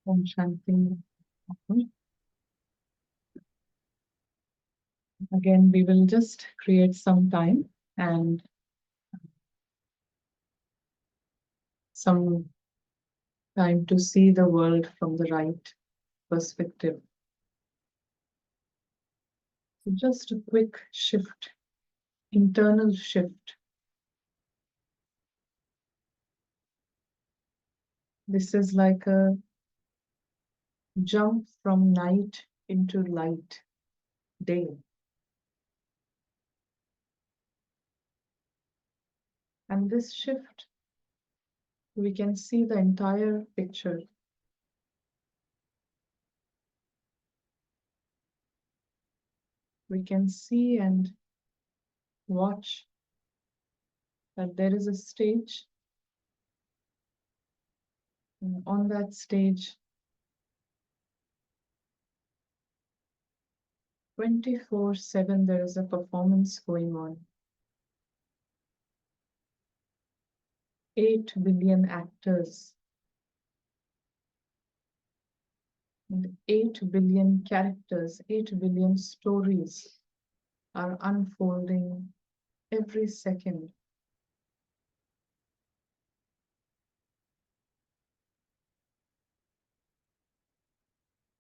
Om Shanti. Again, we will just create some time and some time to see the world from the right perspective. So just a quick shift, internal shift. This is like a jump from night into light, day. And this shift, we can see the entire picture. We can see and watch that there is a stage, and on that stage, 24/7, there is a performance going on. 8 billion actors and 8 billion characters, 8 billion stories are unfolding every second.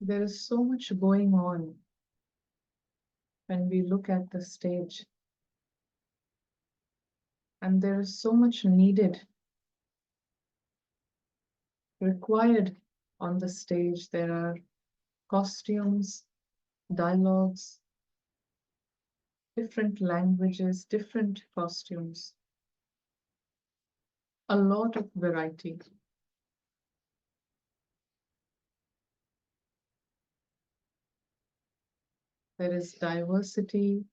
There is so much going on when we look at the stage, and there is so much needed, required on the stage. There are costumes, dialogues, different languages, different costumes, a lot of variety. There is diversity,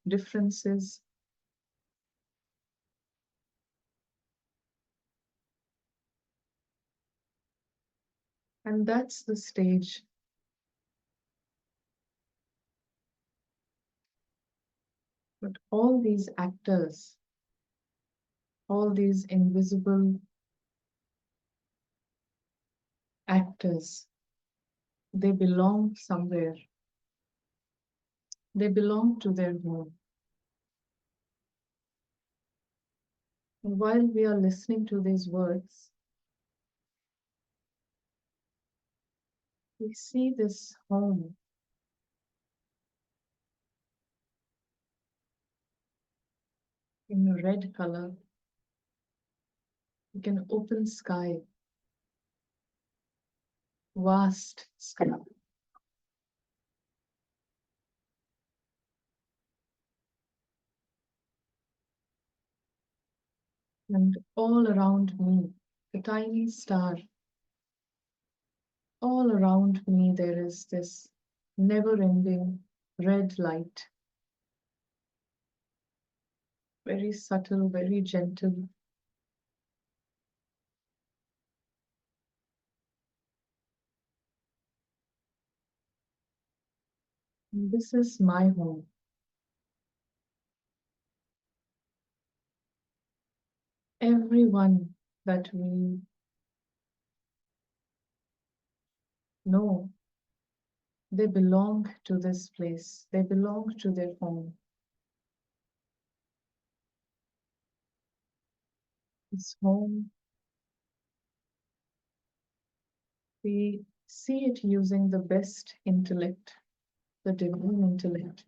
differences. And that's the stage. But all these actors, all these invisible actors, they belong somewhere. They belong to their home. And while we are listening to these words, we see this home in red color, like an open sky, vast sky. And all around me, the tiny star, all around me, there is this never ending red light, very subtle, very gentle. And this is my home. Everyone that we know, they belong to this place, they belong to their home. This home, we see it using the best intellect, the divine intellect.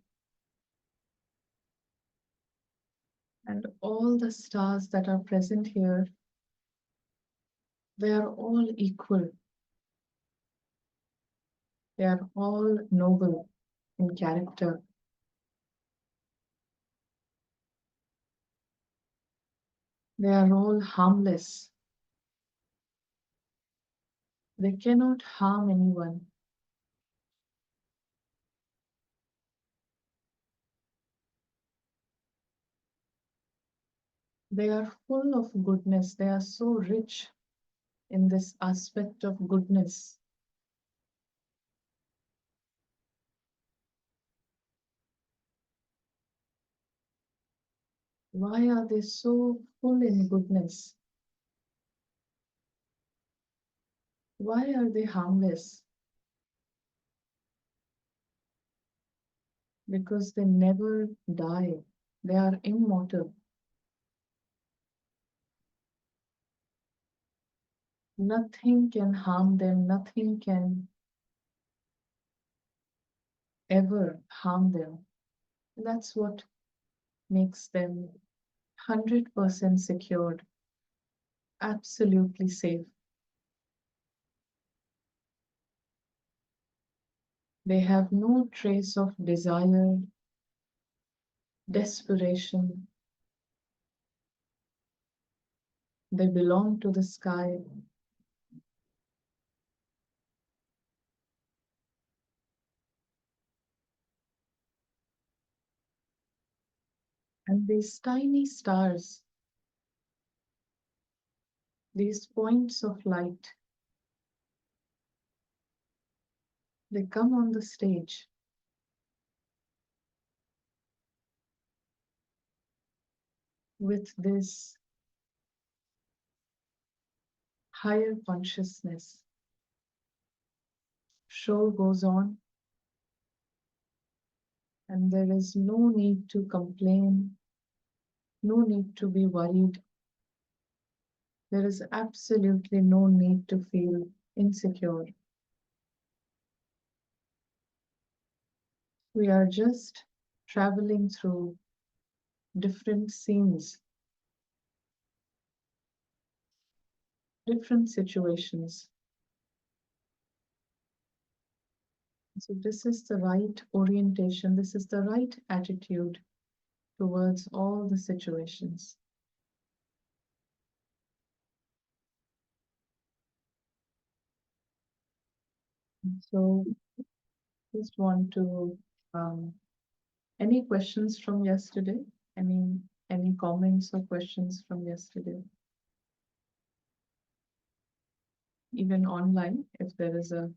And all the stars that are present here, they are all equal. They are all noble in character. They are all harmless. They cannot harm anyone. They are full of goodness. They are so rich in this aspect of goodness. Why are they so full in goodness? Why are they harmless? Because they never die. They are immortal. Nothing can harm them, nothing can ever harm them. That's what makes them 100% secured, absolutely safe. They have no trace of desire, desperation. They belong to the sky. And these tiny stars, these points of light, they come on the stage with this higher consciousness. Show goes on, and there is no need to complain, no need to be worried. There is absolutely no need to feel insecure. We are just traveling through different scenes, different situations. So, this is the right orientation, this is the right attitude towards all the situations. So, just want to, any questions from yesterday? Any any comments or questions from yesterday? Even online, if there is a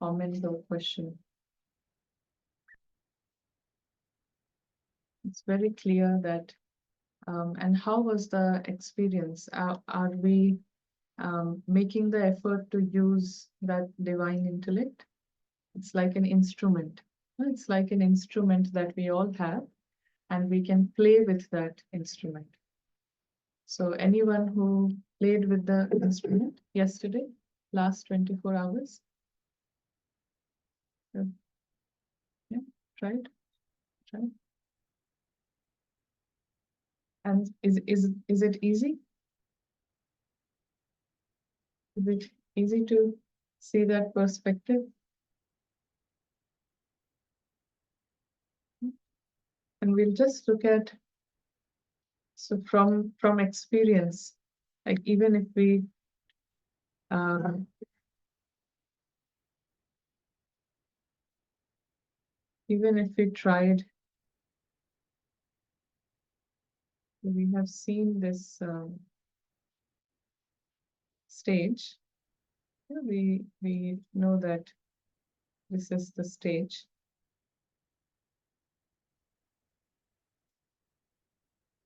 comment or question. It's very clear that, and how was the experience? Are we making the effort to use that divine intellect? It's like an instrument. It's like an instrument that we all have, and we can play with that instrument. So anyone who played with the instrument yesterday, last 24 hours? Yeah, yeah, tried, tried. And is it easy? Is it easy to see that perspective? And we'll just look at, so from experience, like even if we uh, even if we tried, we have seen this stage. Yeah, we know that this is the stage.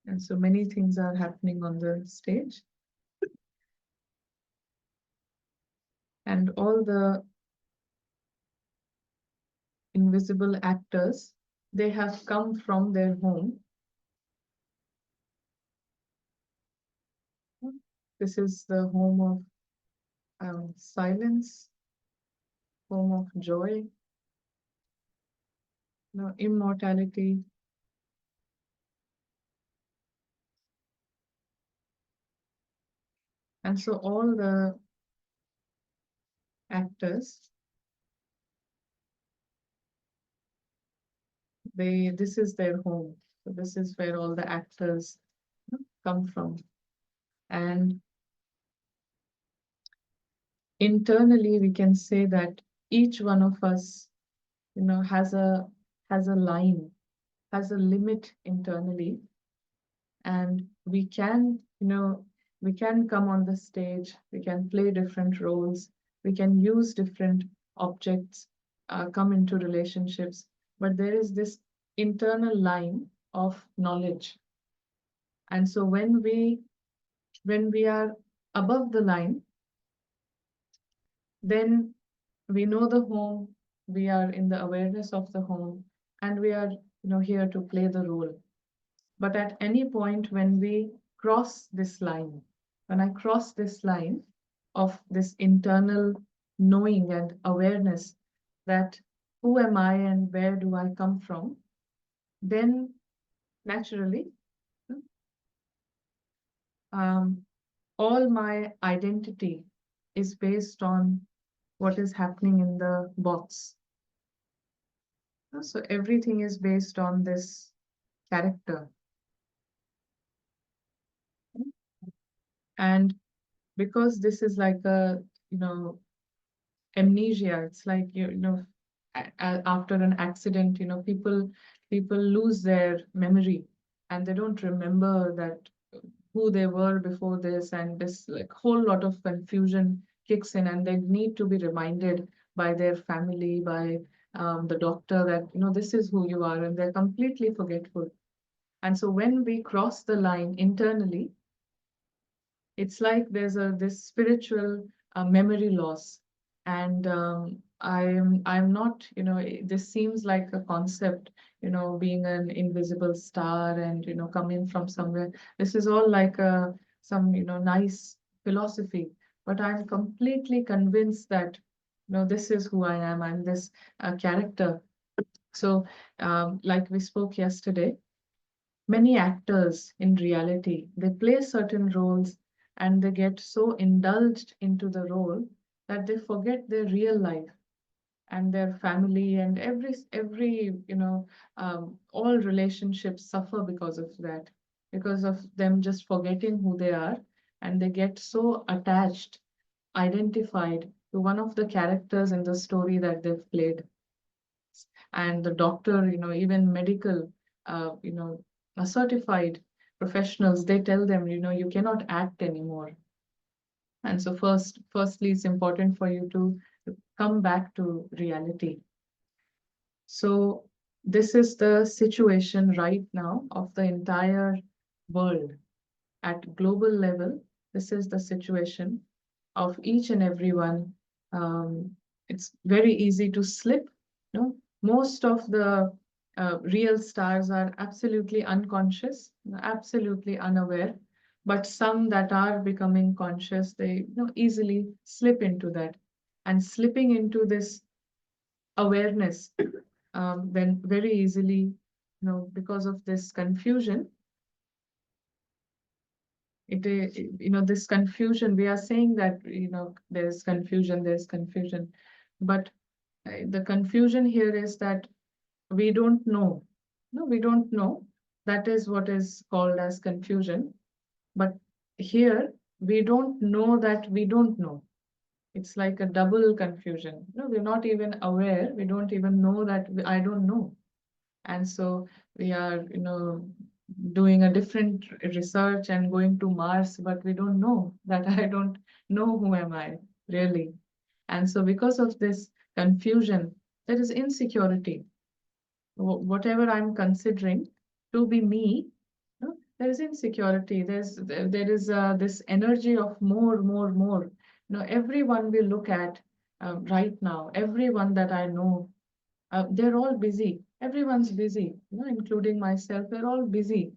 And so many things are happening on the stage. And all the invisible actors, they have come from their home. This is the home of silence, home of joy, immortality. And so all the actors, this is their home. So this is where all the actors come from. And internally, we can say that each one of us, has a line, has a limit internally, and we can come on the stage, we can play different roles, we can use different objects, come into relationships, but there is this internal line of knowledge. And so when we are above the line, Then we know the home, we are in the awareness of the home, and we are, here to play the role. But at any point when we cross this line, when I cross this line of this internal knowing and awareness that who am I and where do I come from, then naturally, um, all my identity is based on what is happening in the box. So everything is based on this character. And because this is like a, amnesia, it's like, after an accident, people lose their memory and they don't remember that who they were before this, and this like whole lot of confusion kicks in, and they need to be reminded by their family, by the doctor that, this is who you are, and they're completely forgetful. And so when we cross the line internally, it's like there's a this spiritual memory loss. And I'm not, this seems like a concept, being an invisible star and, coming from somewhere. This is all like some, nice philosophy. But I'm completely convinced that, this is who I am. I'm this character. So, like we spoke yesterday, many actors in reality, they play certain roles and they get so indulged into the role that they forget their real life and their family, and every all relationships suffer because of that, because of them just forgetting who they are, and they get so attached, identified to one of the characters in the story that they've played. And the doctor, even medical, certified professionals, they tell them, you cannot act anymore. And so firstly, it's important for you to come back to reality. So this is the situation right now of the entire world. At global level, this is the situation of each and everyone. It's very easy to slip. Most of the real stars are absolutely unconscious, absolutely unaware. But some that are becoming conscious, they easily slip into that. And slipping into this awareness, then very easily, because of this confusion, this confusion, we are saying that, there's confusion. But the confusion here is that we don't know. No, we don't know. That is what is called as confusion. But here, we don't know that we don't know. It's like a double confusion. No, we're not even aware. We don't even know that I don't know. And so we are, doing a different research and going to Mars, but we don't know that I don't know who am I really. And so because of this confusion, there is insecurity. Whatever I'm considering to be me, there is insecurity. There is this energy of more, more, more. Everyone we look at right now, everyone that I know, they're all busy. Everyone's busy, including myself. We're all busy,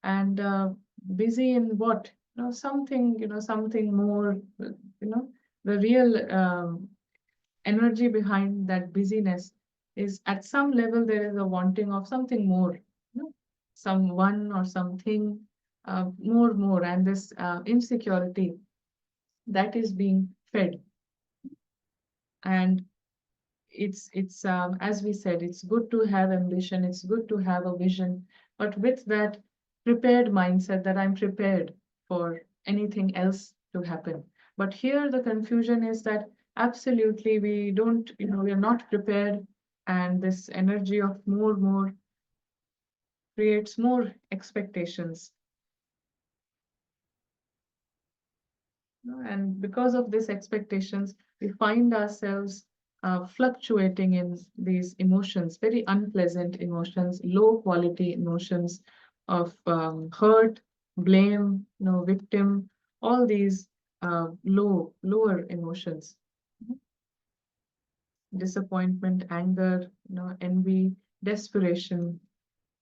and busy in what? Something, something more. The real energy behind that busyness is at some level there is a wanting of something more, someone or something more, and this insecurity that is being fed. And it's as we said, it's good to have ambition, it's good to have a vision, but with that prepared mindset that I'm prepared for anything else to happen. But here the confusion is that absolutely we don't, we're not prepared, and this energy of more creates more expectations. And because of these expectations, we find ourselves fluctuating in these emotions, very unpleasant emotions, low quality emotions of hurt, blame, victim, all these lower emotions. disappointment, anger, envy, desperation,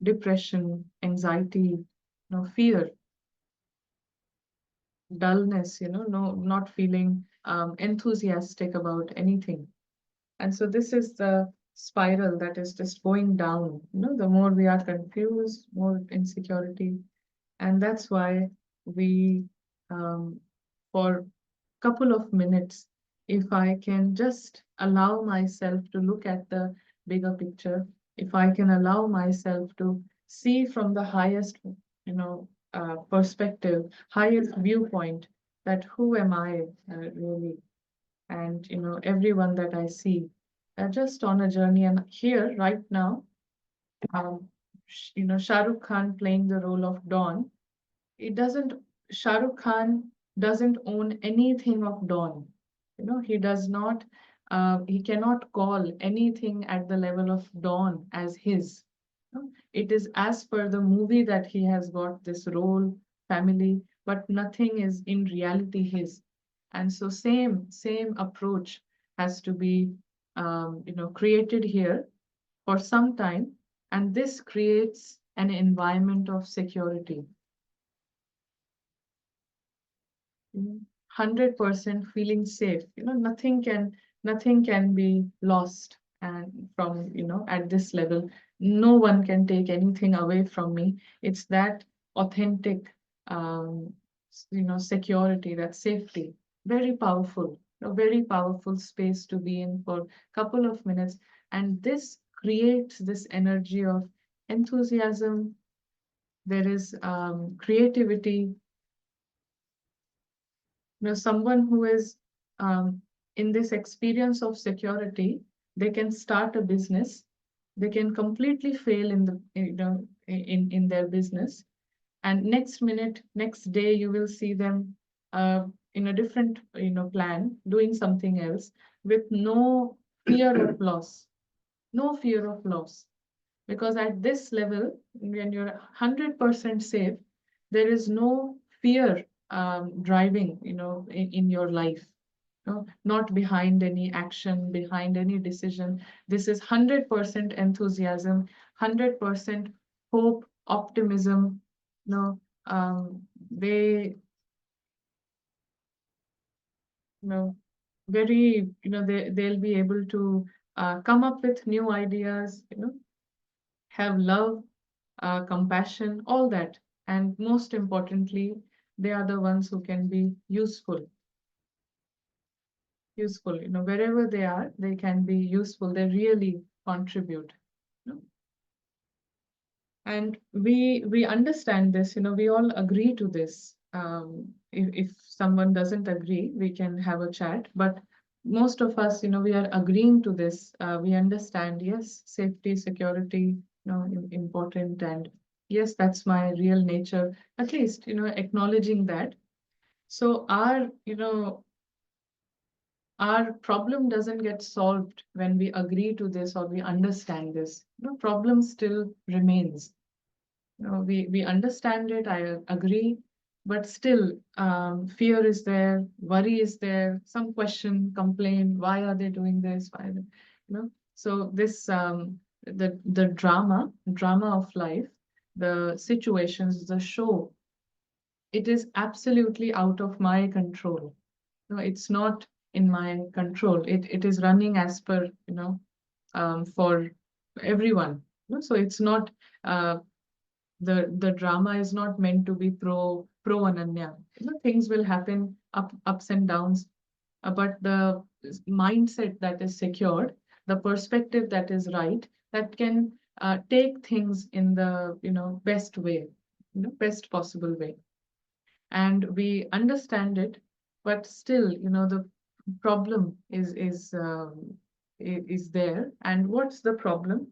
depression, anxiety, fear, dullness, no, not feeling enthusiastic about anything. And so this is the spiral that is just going down. The more we are confused, more insecurity. And that's why we, for couple of minutes, if I can just allow myself to look at the bigger picture, if I can allow myself to see from the highest, perspective, highest viewpoint, that who am I really, and everyone that I see, just on a journey. And here, right now, Shah Rukh Khan playing the role of Dawn, it doesn't Shah Rukh Khan doesn't own anything of Dawn. He does not he cannot call anything at the level of Dawn as his. It is as per the movie that he has got this role, family, but nothing is in reality his. And so same approach has to be created here for some time, and this creates an environment of security. 100% feeling safe. Nothing can be lost, and from at this level, no one can take anything away from me. It's that authentic, um, security, that safety. Very powerful, a very powerful space to be in for a couple of minutes, and this creates this energy of enthusiasm. There is creativity. Someone who is um, in this experience of security, they can start a business, they can completely fail in the in their business, and next minute, next day, you will see them in a different plan, doing something else, with no fear of loss, no fear of loss. Because at this level, when you're 100% safe, there is no fear driving, in your life. Not behind any action, behind any decision. This is 100% enthusiasm, 100% hope, optimism. They, you know, very, they'll be able to come up with new ideas, have love, compassion, all that. And most importantly, they are the ones who can be useful. Wherever they are, they can be useful. They really contribute. you know. And we understand this. We all agree to this. If someone doesn't agree, we can have a chat. But most of us, we are agreeing to this. We understand, yes, safety, security, important, and yes, that's my real nature. At least, acknowledging that. So our problem doesn't get solved when we agree to this or we understand this. Problem still remains. We understand it, I agree, but still, fear is there, worry is there, some question, complain, why are they doing this? Why, So this, the drama of life, the situations, the show, it is absolutely out of my control. It's not in my control. It is running as per, for everyone. So it's not, the drama is not meant to be pro Ananya. Things will happen, ups and downs, but the mindset that is secured, the perspective that is right, that can take things in the best way, best possible way, and we understand it, but still, the problem is there. And what's the problem?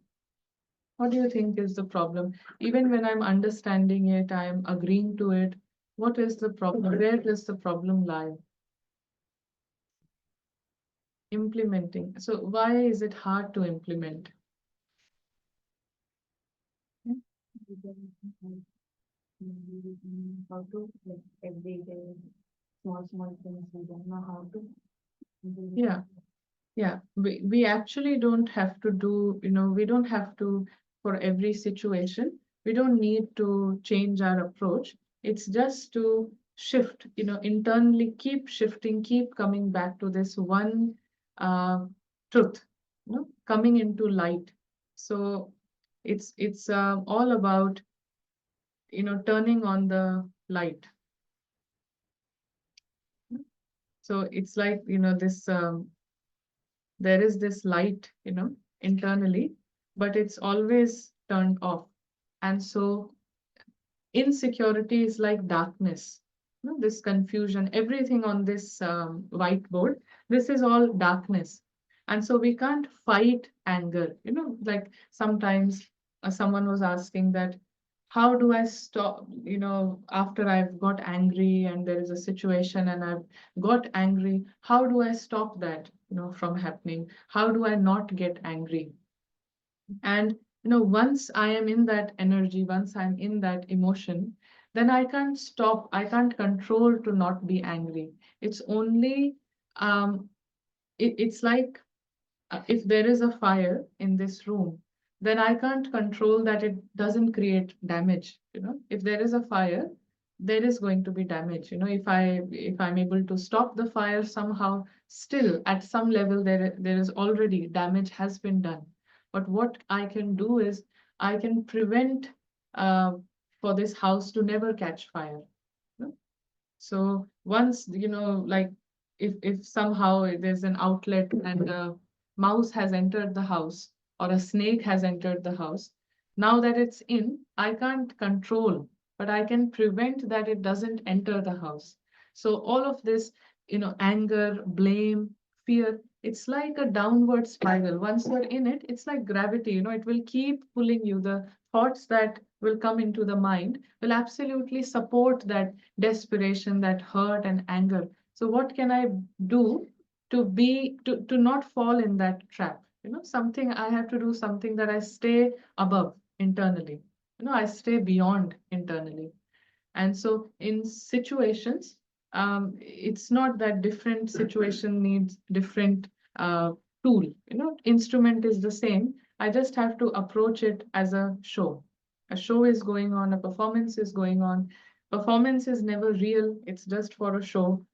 What do you think is the problem? Even when I'm understanding it, I'm agreeing to it. What is the problem? Where does the problem lie? Implementing. So why is it hard to implement? How to, like, every day, small things we don't know how to. Yeah. Yeah, we actually don't have to do, we don't have to, for every situation, we don't need to change our approach. It's just to shift, internally keep shifting, keep coming back to this one uh, truth, coming into light. So it's all about, turning on the light. So it's like, this there is this light, internally, but it's always turned off. And so insecurity is like darkness, this confusion, everything on this whiteboard, this is all darkness. And so we can't fight anger, like sometimes someone was asking that, how do I stop, after I've got angry and there is a situation and I've got angry, how do I stop that, from happening? How do I not get angry? And once I am in that energy, once I'm in that emotion, then I can't stop, I can't control to not be angry. It's only it's like, if there is a fire in this room, then I can't control that it doesn't create damage. If there is a fire, there is going to be damage. If I'm able to stop the fire somehow, still at some level there is already damage has been done. But what I can do is I can prevent uh, for this house to never catch fire. you know. So once, like, if somehow there's an outlet and a mouse has entered the house or a snake has entered the house, now that it's in, I can't control, but I can prevent that it doesn't enter the house. So all of this, anger, blame, fear, it's like a downward spiral. Once you're in it, it's like gravity, it will keep pulling you. The thoughts that will come into the mind will absolutely support that desperation, that hurt and anger. So what can I do to not fall in that trap? Something I have to do, something that I stay above internally. I stay beyond internally. And so in situations, it's not that different situation needs different tool. Instrument is the same. I just have to approach it as a show. A show is going on, a performance is going on. Performance is never real, it's just for a show.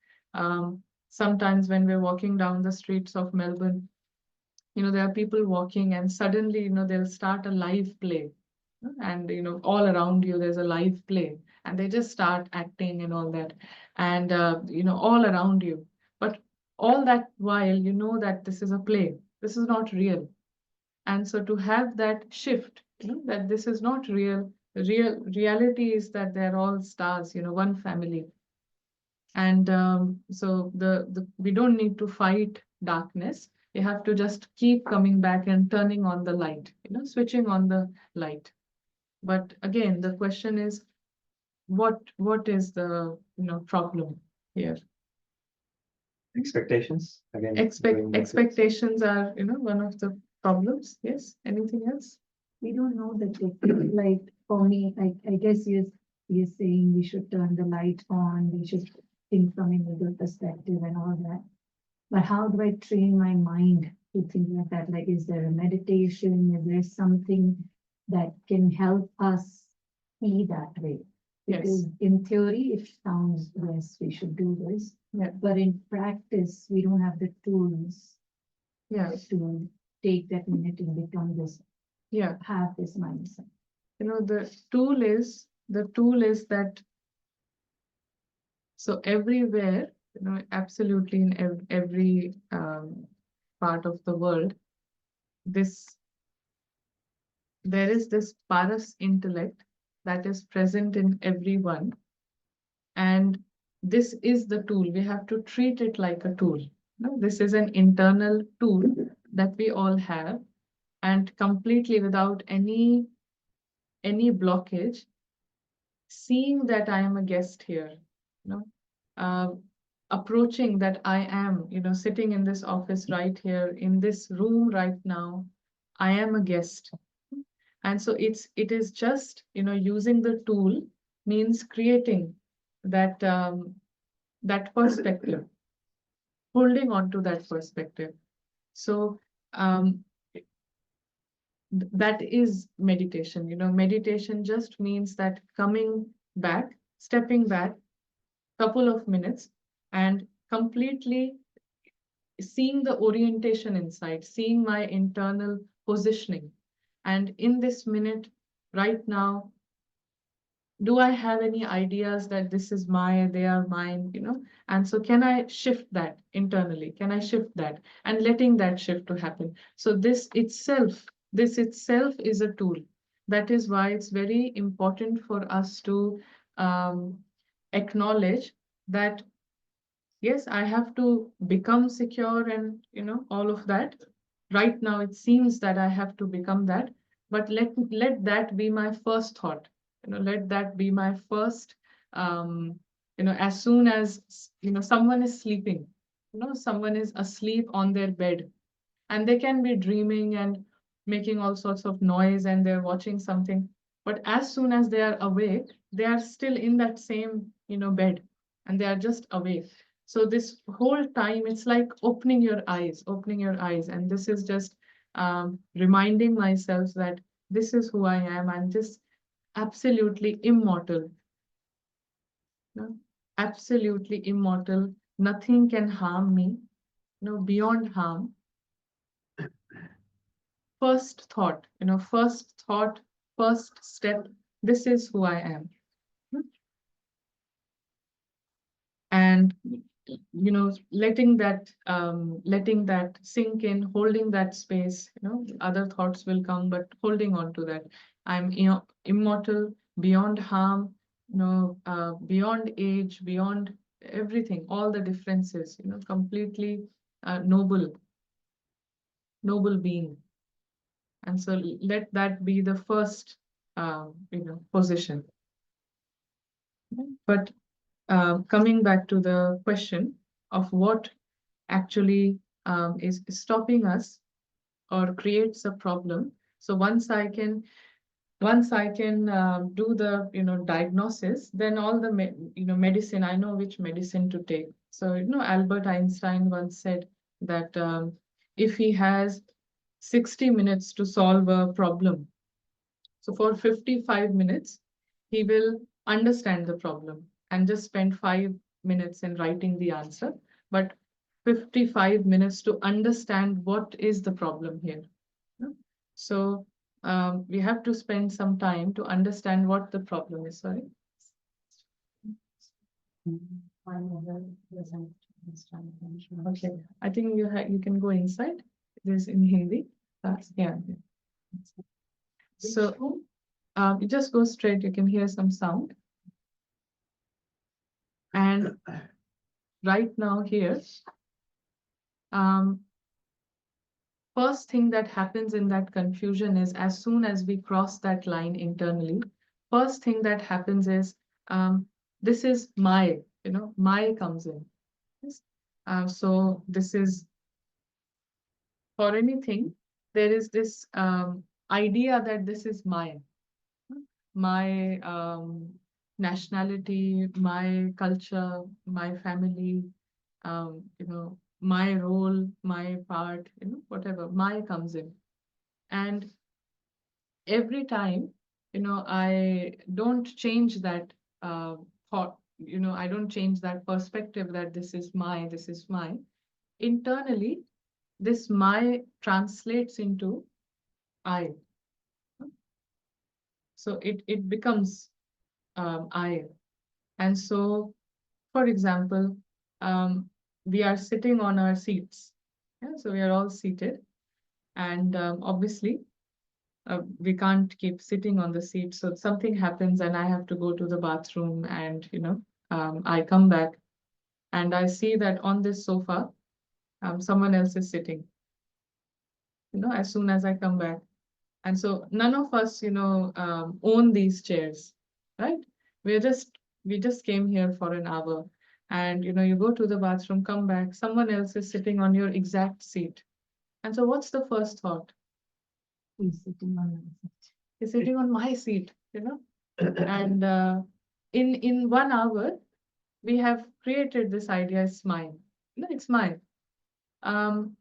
Sometimes when we're walking down the streets of Melbourne, there are people walking and suddenly, they'll start a live play. And, all around you, there's a live play and they just start acting and all that. And, all around you. But all that while, you know that this is a play, this is not real. And so to have that shift, that this is not real, reality is that they're all stars, one family. And so we don't need to fight darkness. We have to just keep coming back and turning on the light, switching on the light. But again, the question is, what is the problem here? Expectations again. Expectations are one of the problems. Yes. Anything else? We don't know the technique. Like for me, I guess you're saying we should turn the light on, we should think from a middle perspective and all that. But how do I train my mind to think like that? Like, is there a meditation? Is there something that can help us see that way? Because Yes. in theory, it sounds, yes, we should do this. Yeah. But in practice, we don't have the tools Yeah. to take that minute and become this, Yeah. have this mindset. The tool is that, so everywhere, absolutely in every part of the world, this there is this paras intellect that is present in everyone. And this is the tool. We have to treat it like a tool. This is an internal tool that we all have, and completely without any blockage, seeing that I am a guest here, you know, uh, approaching that I am, sitting in this office right here, in this room right now, I am a guest. And so it is just, using the tool means creating that perspective, holding on to that perspective. So um, that is meditation. Meditation just means that coming back, stepping back couple of minutes and completely seeing the orientation inside, seeing my internal positioning. And in this minute, right now, do I have any ideas that this is they are mine? And so can I shift that internally? Can I shift that and letting that shift to happen? So this itself is a tool. That is why it's very important for us to um, acknowledge that yes, I have to become secure and all of that. Right now it seems that I have to become that, but let that be my first thought. Let that be my first as soon as someone is sleeping, someone is asleep on their bed, and they can be dreaming and making all sorts of noise, and they're watching something, but as soon as they are awake, they are still in that same bed, and they are just awake. So this whole time it's like opening your eyes, and this is just reminding myself that this is who I am. I'm just absolutely immortal, absolutely immortal. Nothing can harm me, beyond harm. First thought, first step, this is who I am. And letting that sink in, holding that space. Other thoughts will come, but holding on to that. I'm immortal, beyond harm, beyond age, beyond everything, all the differences, completely noble being. And so let that be the first position. But coming back to the question of what actually is stopping us or creates a problem. So once I can do the diagnosis, then all the medicine, I know which medicine to take. So Albert Einstein once said that if he has 60 minutes to solve a problem, so for 55 minutes, he will understand the problem and just spend 5 minutes in writing the answer. But 55 minutes to understand what is the problem here. No? So we have to spend some time to understand what the problem is. Sorry. Okay. I think you can go inside. This in Hindi. Yeah. So you just go straight. You can hear some sound. And right now here, first thing that happens in that confusion is as soon as we cross that line internally, first thing that happens is this is my comes in. Yes. So this is for anything, there is this idea that this is my nationality, my culture, my family, my role, my part, whatever, my comes in. And every time, I don't change that thought, I don't change that perspective that this is my. Internally, this my translates into I. So it becomes I. And so, for example, we are sitting on our seats. Yeah, so we are all seated. And obviously, we can't keep sitting on the seat. So something happens and I have to go to the bathroom, and, I come back and I see that on this sofa, someone else is sitting, as soon as I come back. And so none of us, own these chairs, right? We just came here for an hour, and you go to the bathroom, come back, someone else is sitting on your exact seat. And so what's the first thought? He's sitting on my seat. He's sitting on my seat, and in 1 hour, we have created this idea, it's mine. No, it's mine. Um,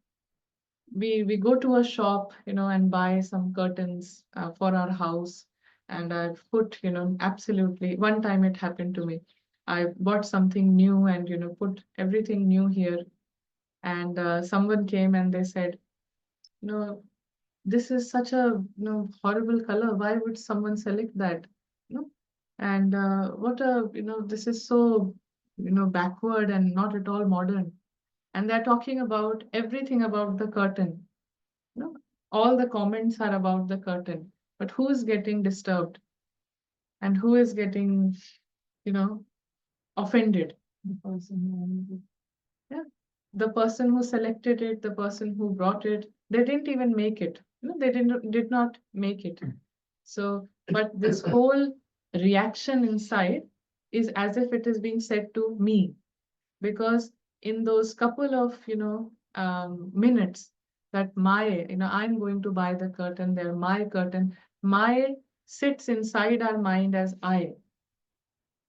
we go to a shop, and buy some curtains for our house, and I've put, absolutely. One time it happened to me. I bought something new and put everything new here, and someone came and they said, no, this is such a horrible color. Why would someone select that? You know, and what a this is so backward and not at all modern. And they're talking about everything about the curtain. You know, all the comments are about the curtain, but who is getting disturbed and who is getting you know offended? The person who Yeah, the person who selected it, the person who brought it, they didn't even make it. They did not make it. So, but this whole reaction inside is as if it is being said to me, because in those couple of minutes that I'm going to buy the curtain, they're my curtain, my sits inside our mind as I.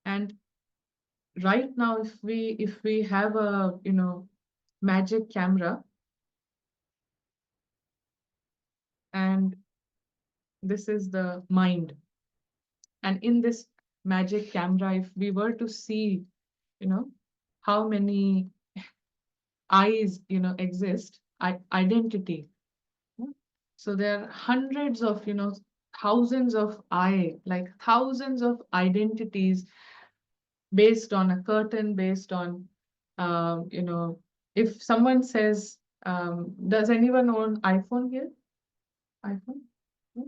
And right now, if we have a magic camera, and this is the mind, and in this magic camera, if we were to see you know how many eyes exist, identity. Yeah. So there are hundreds of thousands of like thousands of identities based on a curtain, based on if someone says, does anyone own iPhone here? iPhone? No?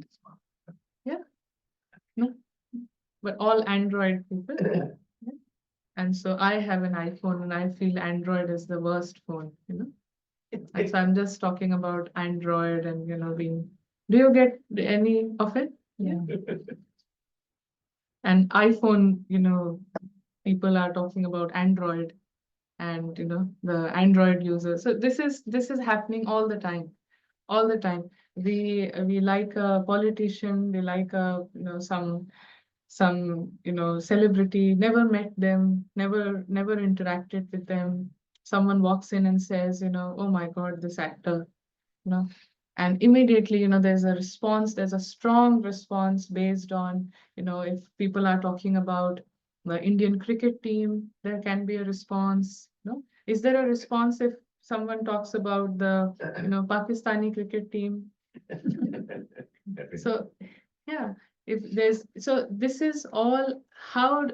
Yeah, no, but all Android people. Yeah. And so I have an iPhone and I feel Android is the worst phone. And so I'm just talking about Android and being. Do you get any of it? yeah. And iPhone, people are talking about Android and the Android users. So this is happening all the time, all the time. We like a politician, we like a some celebrity, never met them, never interacted with them. Someone walks in and says, oh my God, this actor, you know and immediately there's a response, there's a strong response based on if people are talking about the Indian cricket team, there can be a response. Is there a response if someone talks about the Pakistani cricket team? So yeah, if there's so this is all how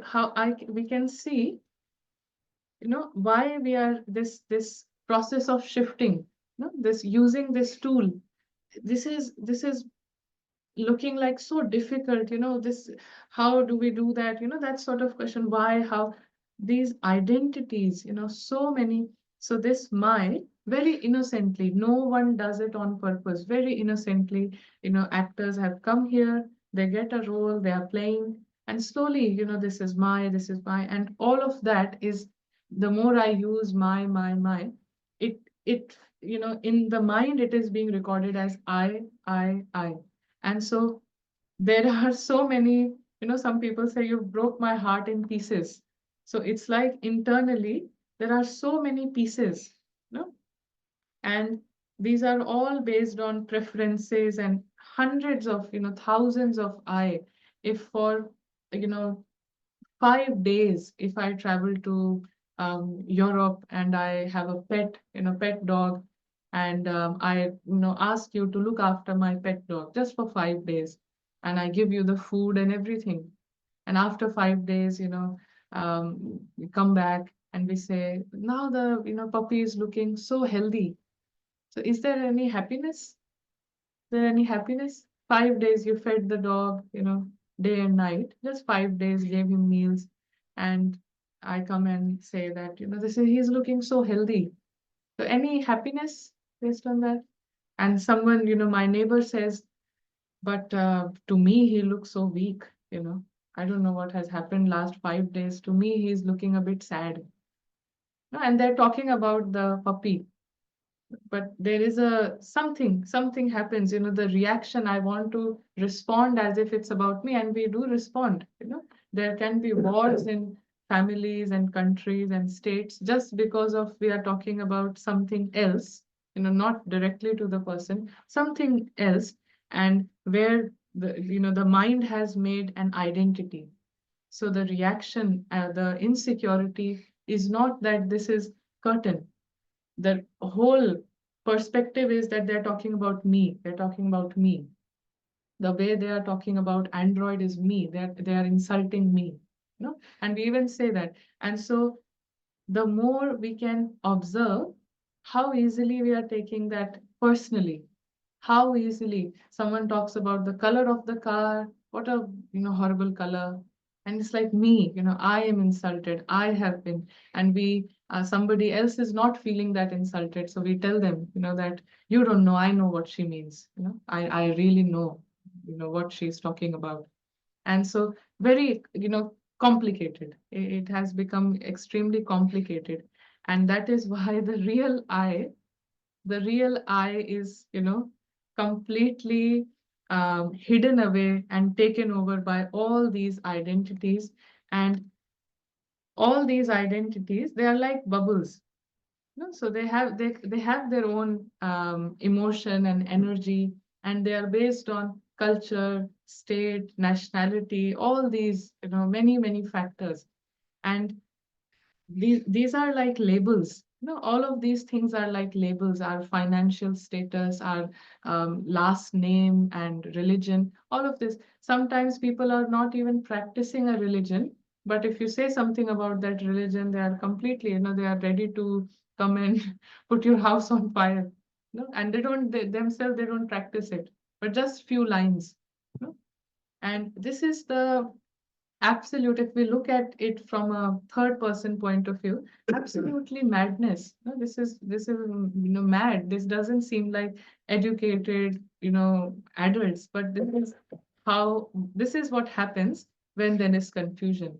we can see why we are this process of shifting, this using this tool. This is looking like so difficult, this how do we do that, that sort of question. Why, how, these identities, so many. So this my, very innocently, no one does it on purpose, very innocently, actors have come here, they get a role, they are playing, and slowly, this is my, and all of that is, the more I use my, it in the mind it is being recorded as I. And so there are so many, some people say you broke my heart in pieces. So it's like internally there are so many pieces, you know, and these are all based on preferences and hundreds of, thousands of I. If for, you know, 5 days, if I travel to Europe and I have a pet, pet dog, and I, ask you to look after my pet dog just for 5 days, and I give you the food and everything. And after 5 days, we come back and we say, now the, puppy is looking so healthy. So is there any happiness? There any happiness? 5 days you fed the dog, day and night, just 5 days, gave him meals, and I come and say that, this is he's looking so healthy. So any happiness based on that? And someone, my neighbor says, but to me he looks so weak, I don't know what has happened last 5 days. To me, he's looking a bit sad. No, and they're talking about the puppy, but there is a something happens, the reaction. I want to respond as if it's about me, and we do respond. There can be wars in families and countries and states just because of we are talking about something else, not directly to the person, something else, and where the mind has made an identity. So the reaction, the insecurity is not that this is curtain. The whole perspective is that they're talking about me. They're talking about me. The way they are talking about Android is me. They are insulting me. And we even say that. And so the more we can observe how easily we are taking that personally, how easily someone talks about the color of the car, what a horrible color, and it's like me, I am insulted, I have been, and we somebody else is not feeling that insulted, so we tell them, that you don't know, I know what she means, I really know, what she's talking about. And so very complicated, it has become extremely complicated. And that is why the real I is completely hidden away and taken over by all these identities. And all these identities, they are like bubbles. So they have their own emotion and energy, and they are based on culture, state, nationality, all these many factors. And these are like labels. All of these things are like labels. Our financial status, our last name, and religion, all of this. Sometimes people are not even practicing a religion, but if you say something about that religion, they are completely, they are ready to come and put your house on fire. And themselves, they don't practice it, but just few lines. you know. And this is the absolute, if we look at it from a third person point of view, absolutely madness. No, this is mad. This doesn't seem like educated adults, but this is what happens when there is confusion.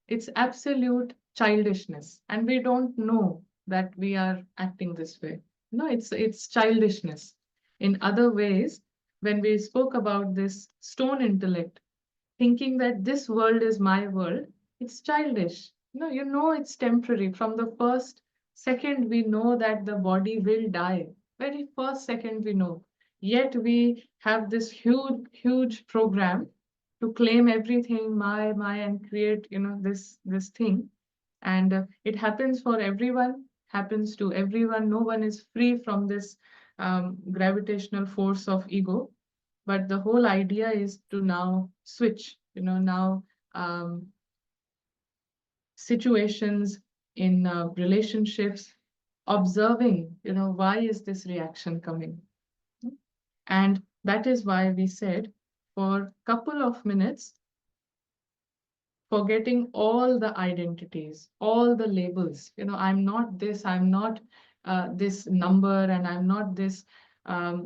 It's absolute childishness, and we don't know that we are acting this way. No, it's childishness. In other ways, when we spoke about this stone intellect, thinking that this world is my world, it's childish. No, it's temporary. From the first second, we know that the body will die. Very first second, we know. Yet we have this huge, huge program to claim everything, my, and create, this thing. And it happens for everyone, happens to everyone. No one is free from this gravitational force of ego. But the whole idea is to now switch, now um, situations in relationships, observing, why is this reaction coming? And that is why we said for a couple of minutes, forgetting all the identities, all the labels. I'm not this, I'm not this number, and I'm not this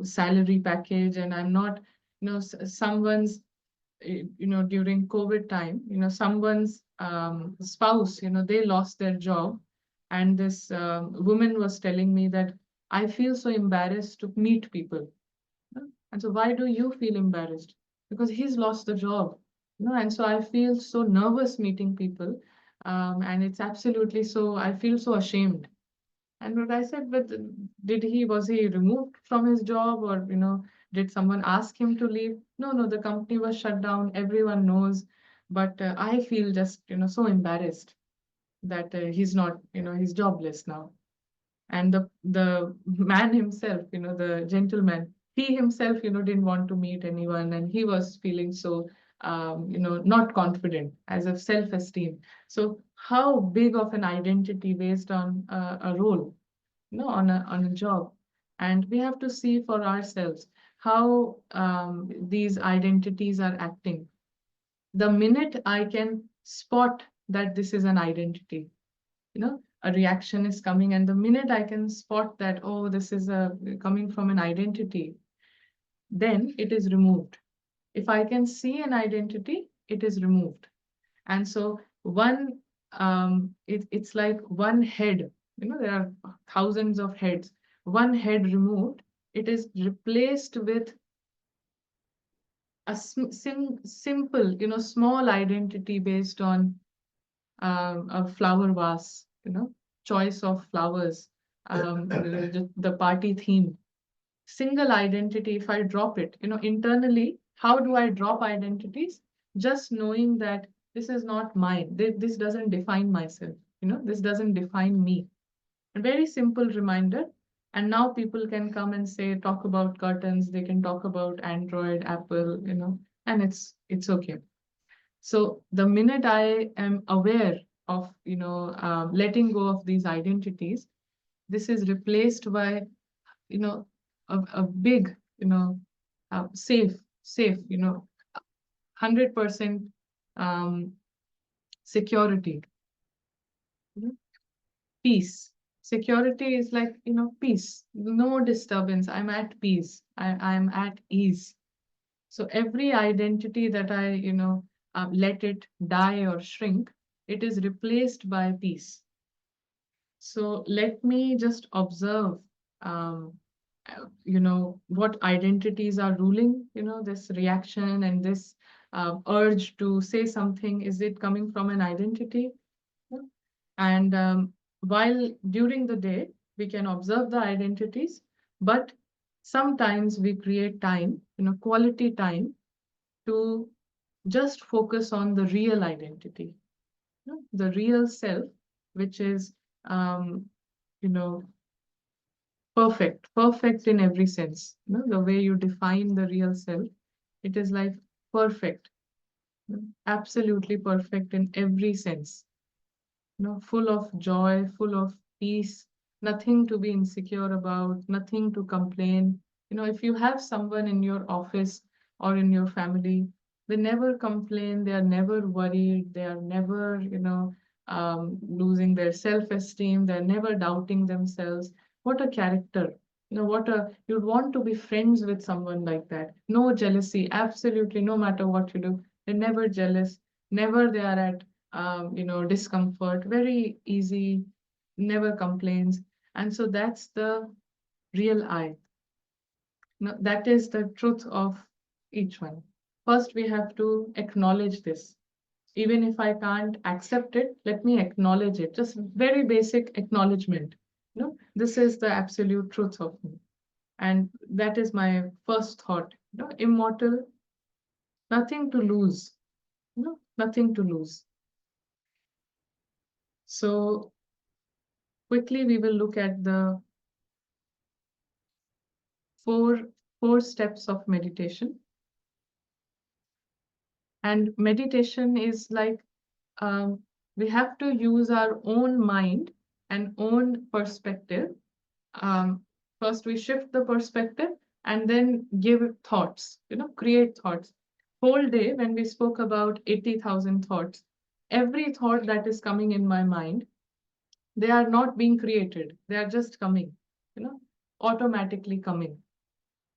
salary package, and I'm not, someone's, during COVID time, someone's spouse, they lost their job. And this woman was telling me that I feel so embarrassed to meet people. And so, why do you feel embarrassed? Because he's lost the job. And so I feel so nervous meeting people. And it's absolutely so, I feel so ashamed. And what I said, but was he removed from his job, or, did someone ask him to leave? No, no, the company was shut down. Everyone knows. But I feel just, so embarrassed that he's not, he's jobless now. And the man himself, the gentleman, he himself, didn't want to meet anyone, and he was feeling so not confident, as of self-esteem. So how big of an identity based on a role, on a job. And we have to see for ourselves how these identities are acting. The minute I can spot that this is an identity, a reaction is coming, and the minute I can spot that, oh, this is coming from an identity, then it is removed. If I can see an identity, it is removed. And so it's like one head, there are thousands of heads. One head removed, it is replaced with a simple, small identity based on a flower vase, choice of flowers, the party theme. Single identity, if I drop it, internally, how do I drop identities? Just knowing that this is not mine. This doesn't define myself. This doesn't define me. A very simple reminder. And now people can come and say, talk about curtains. They can talk about Android, Apple, and it's okay. So the minute I am aware of, letting go of these identities, this is replaced by, a big, safe, 100% um, security, peace. Security is like, peace, no disturbance. I'm at peace. I'm at ease. So every identity that I, let it die or shrink, it is replaced by peace. So let me just observe, um, what identities are ruling, this reaction and this urge to say something. Is it coming from an identity? Yeah. And while during the day, we can observe the identities, but sometimes we create time, quality time to just focus on the real identity, the real self, which is, um, you know, perfect in every sense. The way you define the real self, it is like perfect, absolutely perfect in every sense. Full of joy, full of peace, nothing to be insecure about, nothing to complain. If you have someone in your office or in your family, they never complain, they are never worried, they are never, losing their self-esteem, they're never doubting themselves. What a character. You'd want to be friends with someone like that. No jealousy, absolutely, no matter what you do. They're never jealous, never they are at discomfort, very easy, never complains. And so that's the real I. That is the truth of each one. First, we have to acknowledge this. Even if I can't accept it, let me acknowledge it. Just very basic acknowledgement. This is the absolute truth of me. And that is my first thought. Immortal, nothing to lose. Nothing to lose. So quickly, we will look at the four steps of meditation. And meditation is like, we have to use our own mind and own perspective. Um, First, we shift the perspective and then give it thoughts, create thoughts. Whole day, when we spoke about 80,000 thoughts, every thought that is coming in my mind, they are not being created. They are just coming, automatically coming.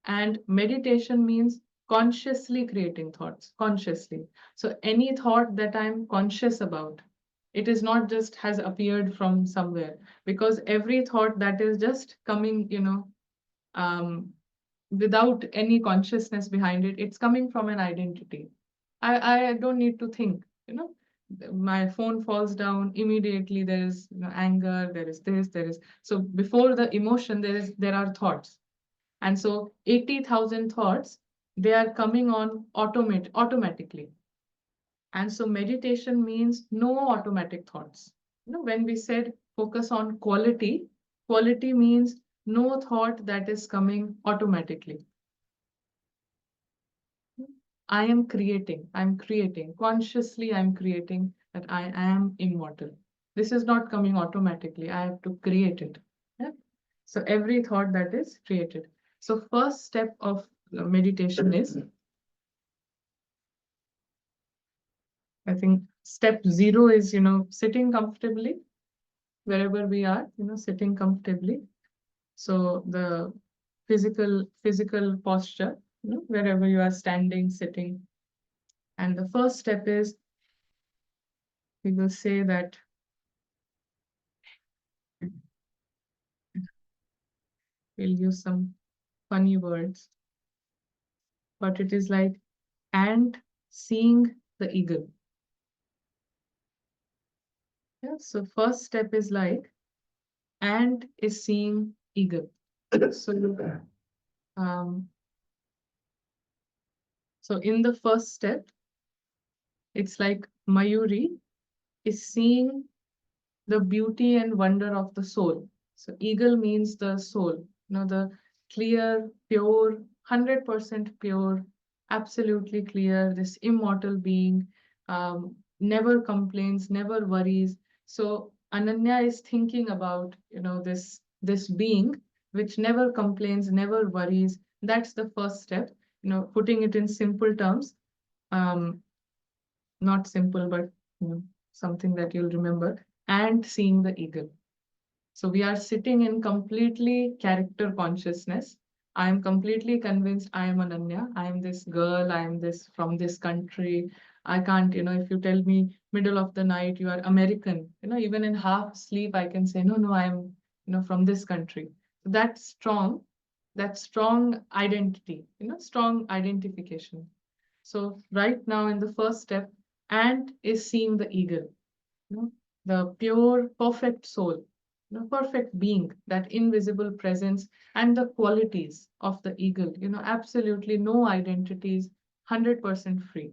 And meditation means consciously creating thoughts, consciously. So any thought that I'm conscious about, it is not just has appeared from somewhere, because every thought that is just coming, um, without any consciousness behind it, it's coming from an identity. I don't need to think, my phone falls down, immediately there is, anger, there is this, there is. So before the emotion, there are thoughts. And so 80,000 thoughts, they are coming on automatically. And so meditation means no automatic thoughts. When we said focus on quality, quality means no thought that is coming automatically. I'm creating, consciously I'm creating that I am immortal. This is not coming automatically. I have to create it. Yeah? So every thought that is created. So first step of meditation is, I think step 0 is, sitting comfortably wherever we are, sitting comfortably. So the physical posture, wherever you are standing, sitting. And the first step is, we will say that we'll use some funny words, but it is like ant seeing the eagle. Yeah, so first step is like and is seeing eagle. So, um, so in the first step, it's like Mayuri is seeing the beauty and wonder of the soul. So eagle means the soul, the clear, pure, 100% pure, absolutely clear, this immortal being, never complains, never worries. So Ananya is thinking about, this being which never complains, never worries. That's the first step. Putting it in simple terms, um, not simple, but something that you'll remember, and seeing the eagle. So we are sitting in completely character consciousness. I am completely convinced I am Ananya. I am this girl. I am this from this country. I can't, if you tell me middle of the night you are American, even in half sleep, I can say, no, no, I am, from this country. So that strong identity, strong identification. So right now in the first step, ant is seeing the eagle, you know, the pure, perfect soul, perfect being, that invisible presence, and the qualities of the eagle, absolutely no identities, 100% free.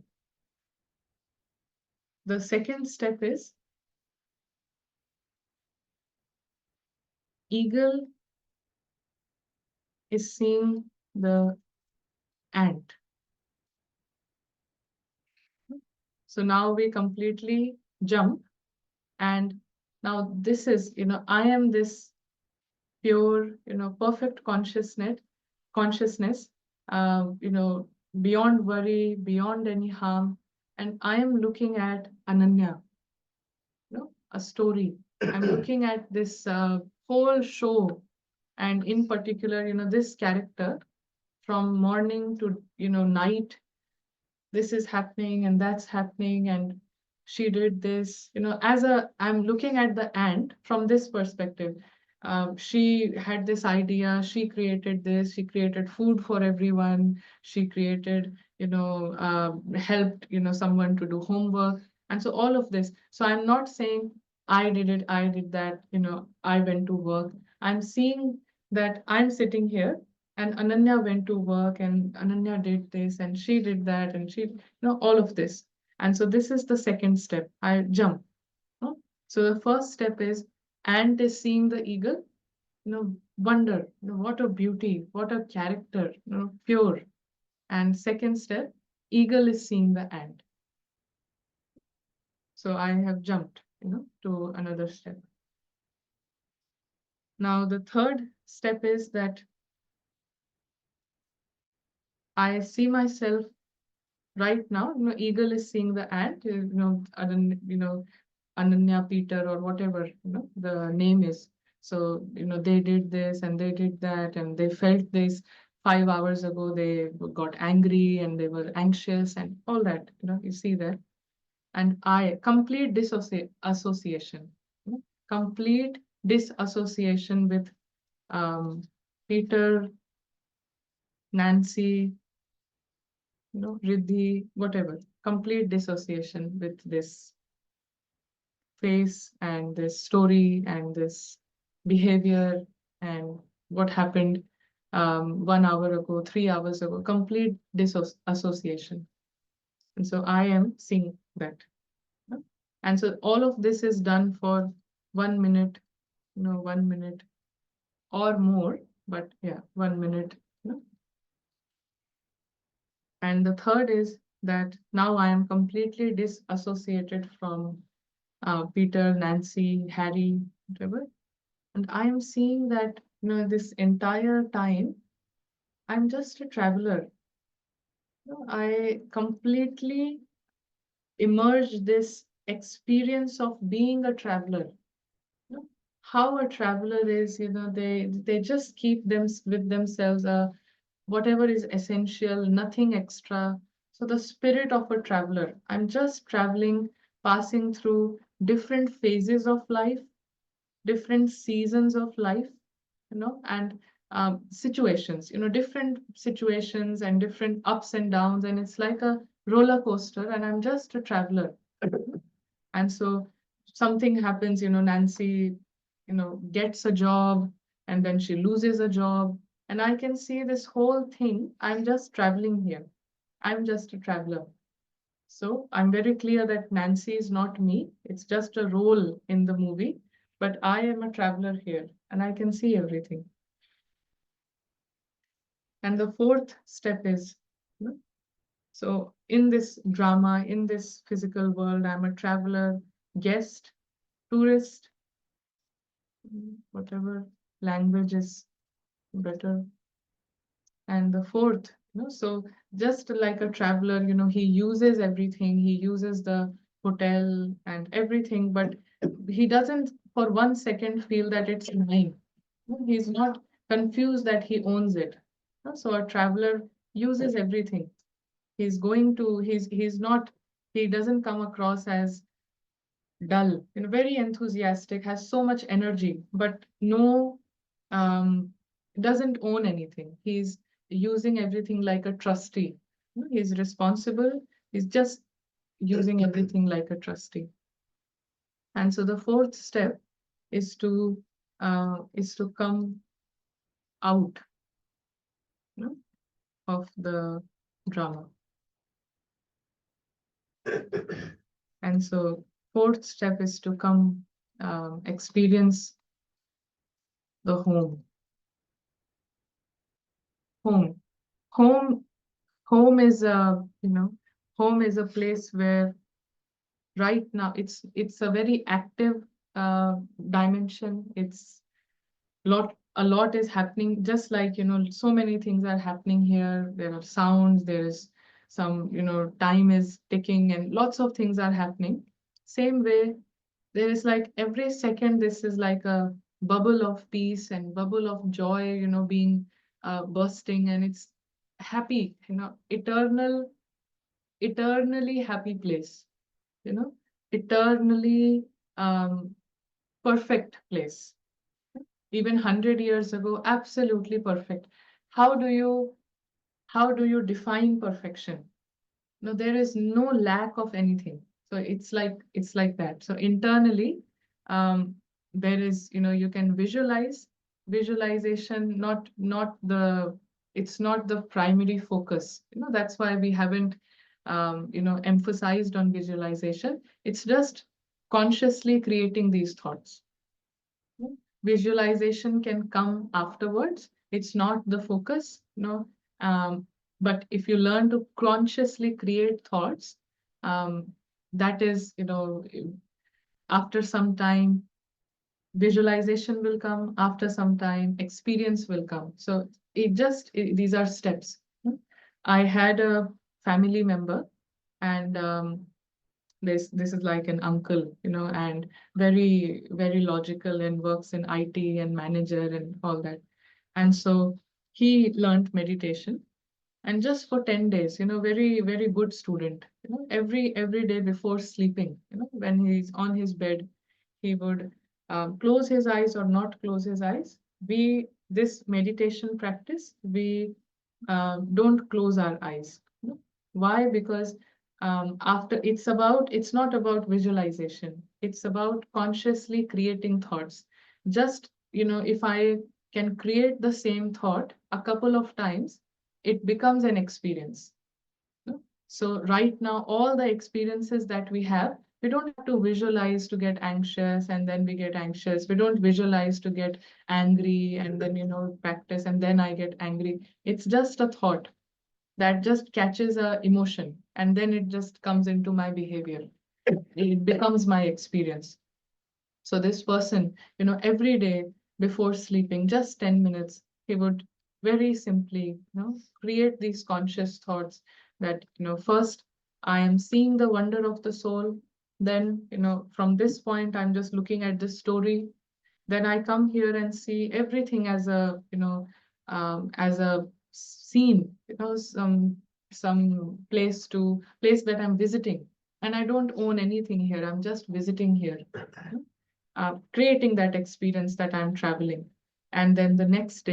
The second step is eagle is seeing the ant. So now we completely jump, and now this is, I am this pure, perfect consciousness, beyond worry, beyond any harm. And I am looking at Ananya, a story. I'm looking at this whole show, and in particular, this character from morning to, night, this is happening and that's happening and she did this, I'm looking at the ant from this perspective. She had this idea, she created this, she created food for everyone, she created, helped, someone to do homework, and so all of this. So I'm not saying I did it, I did that, I went to work. I'm seeing that I'm sitting here and Ananya went to work and Ananya did this and she did that and she, all of this. And so this is the second step. I jump. no? So the first step is ant is seeing the eagle, wonder, what a beauty, what a character, pure. And second step, eagle is seeing the ant. So I have jumped, to another step. Now the third step is that I see myself right now, eagle is seeing the ant, Ananya, Peter, or whatever, the name is. So, they did this and they did that and they felt this 5 hours ago, they got angry and they were anxious and all that, you see that. And I, complete association, complete disassociation with Peter, Nancy, Riddhi, whatever, complete dissociation with this face and this story and this behavior and what happened 1 hour ago, 3 hours ago, complete disassociation. And so I am seeing that. And so all of this is done for 1 minute, 1 minute or more, but yeah, 1 minute. And the third is that now I am completely disassociated from Peter, Nancy, Harry, whatever. And I am seeing that, this entire time, I'm just a traveler. I completely immerse this experience of being a traveler. How a traveler is, they just keep them with themselves, whatever is essential, nothing extra. So the spirit of a traveler, I'm just traveling, passing through different phases of life, different seasons of life, and situations, different situations and different ups and downs. And it's like a roller coaster, and I'm just a traveler. And so something happens, Nancy, gets a job, and then she loses a job. And I can see this whole thing. I'm just traveling here. I'm just a traveler. So I'm very clear that Nancy is not me. It's just a role in the movie, but I am a traveler here and I can see everything. And the fourth step is, you know, so in this drama, in this physical world, I'm a traveler, guest, tourist, whatever language is better. And the fourth, so just like a traveler, he uses everything, he uses the hotel and everything, but he doesn't for 1 second feel that it's mine. He's not confused that he owns it. So a traveler uses everything. He's not, he doesn't come across as dull, very enthusiastic, has so much energy, but no, doesn't own anything. He's using everything like a trustee. He's responsible. He's just using everything like a trustee. And so the fourth step is to come out, of the drama. And so fourth step is to come experience the home. Home. Home home is a home is a place where right now it's a very active dimension. It's a lot is happening, just like so many things are happening here. There are sounds, there is some, time is ticking and lots of things are happening. Same way, there is like every second this is like a bubble of peace and bubble of joy, being bursting, and it's happy, eternally happy place, you know eternally perfect place. Even 100 years ago, absolutely perfect. How do you how do you define perfection? No, there is no lack of anything. So it's like that. So internally, um, there is, you can visualization, it's not the primary focus. That's why we haven't emphasized on visualization. It's just consciously creating these thoughts. Visualization can come afterwards. It's not the focus, um, but if you learn to consciously create thoughts, um, that is, after some time, visualization will come. After some time, experience will come. So these are steps. I had a family member, and this is like an uncle, and very, very logical, and works in IT and manager and all that. And so he learned meditation, and just for 10 days, very, very good student, every day before sleeping, when he's on his bed, he would close his eyes or not close his eyes. This meditation practice, we don't close our eyes. Why? Because after it's not about visualization. It's about consciously creating thoughts. Just, if I can create the same thought a couple of times, it becomes an experience. So right now, all the experiences that we have, we don't have to visualize to get anxious and then we get anxious. We don't visualize to get angry and then, practice and then I get angry. It's just a thought that just catches a emotion and then it just comes into my behavior. It becomes my experience. So this person, every day before sleeping, just 10 minutes, he would very simply, create these conscious thoughts that, first I am seeing the wonder of the soul. Then, from this point, I'm just looking at the story. Then I come here and see everything as a scene, some place that I'm visiting. And I don't own anything here. I'm just visiting here, creating that experience that I'm traveling. And then the next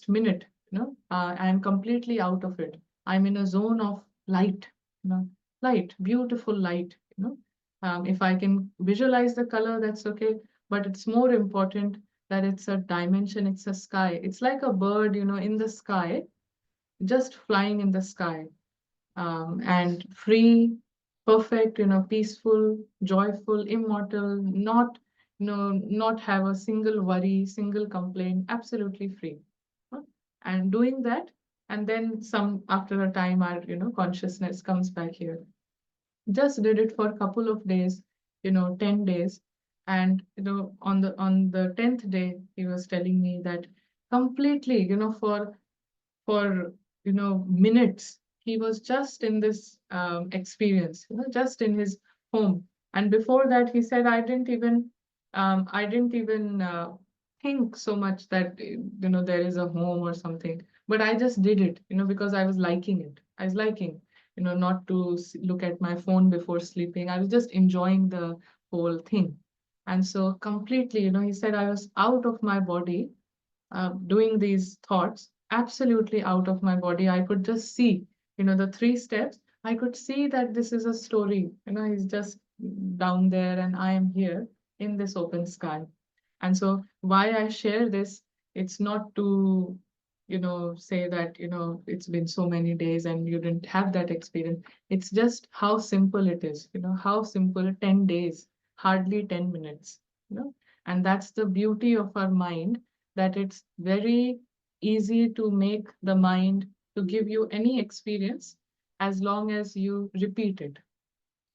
minute, I'm completely out of it. I'm in a zone of light, light, beautiful light. If I can visualize the color, that's okay. but it's more important that it's a dimension, it's a sky. It's like a bird, in the sky, just flying in the sky, and free, perfect, peaceful, joyful, immortal, not have a single worry, single complaint, absolutely free. Huh? And doing that, and then some after a time, our consciousness comes back here. Just did it for a couple of days, 10 days. And on the 10th day, he was telling me that completely, for minutes he was just in this experience, just in his home. And before that he said, I didn't even think so much that there is a home or something, but I just did it, because I was liking it. I was liking, not to look at my phone before sleeping. I was just enjoying the whole thing. And so completely, he said, I was out of my body, doing these thoughts, absolutely out of my body. I could just see, the three steps. I could see that this is a story. He's just down there and I am here in this open sky. And so, why I share this, it's not to, say that, it's been so many days and you didn't have that experience. It's just how simple it is, how simple 10 days, hardly 10 minutes, and that's the beauty of our mind, that it's very easy to make the mind to give you any experience as long as you repeat it,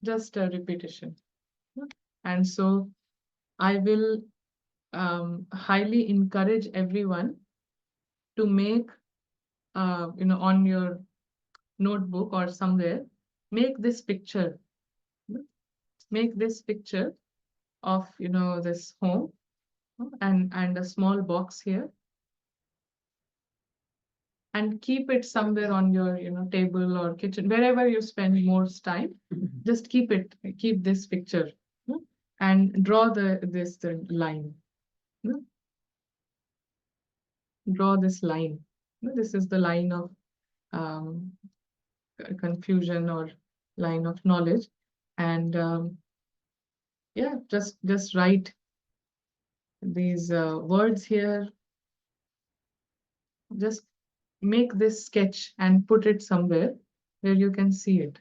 just a repetition. And so I will highly encourage everyone to make, on your notebook or somewhere, make this picture, make this picture of, this home, and a small box here, and keep it somewhere on your table or kitchen, wherever you spend most time. Just keep this picture, and draw the line, draw this line. This is the line of um, confusion, or line of knowledge. And yeah, just write these words here. Just make this sketch and put it somewhere where you can see it.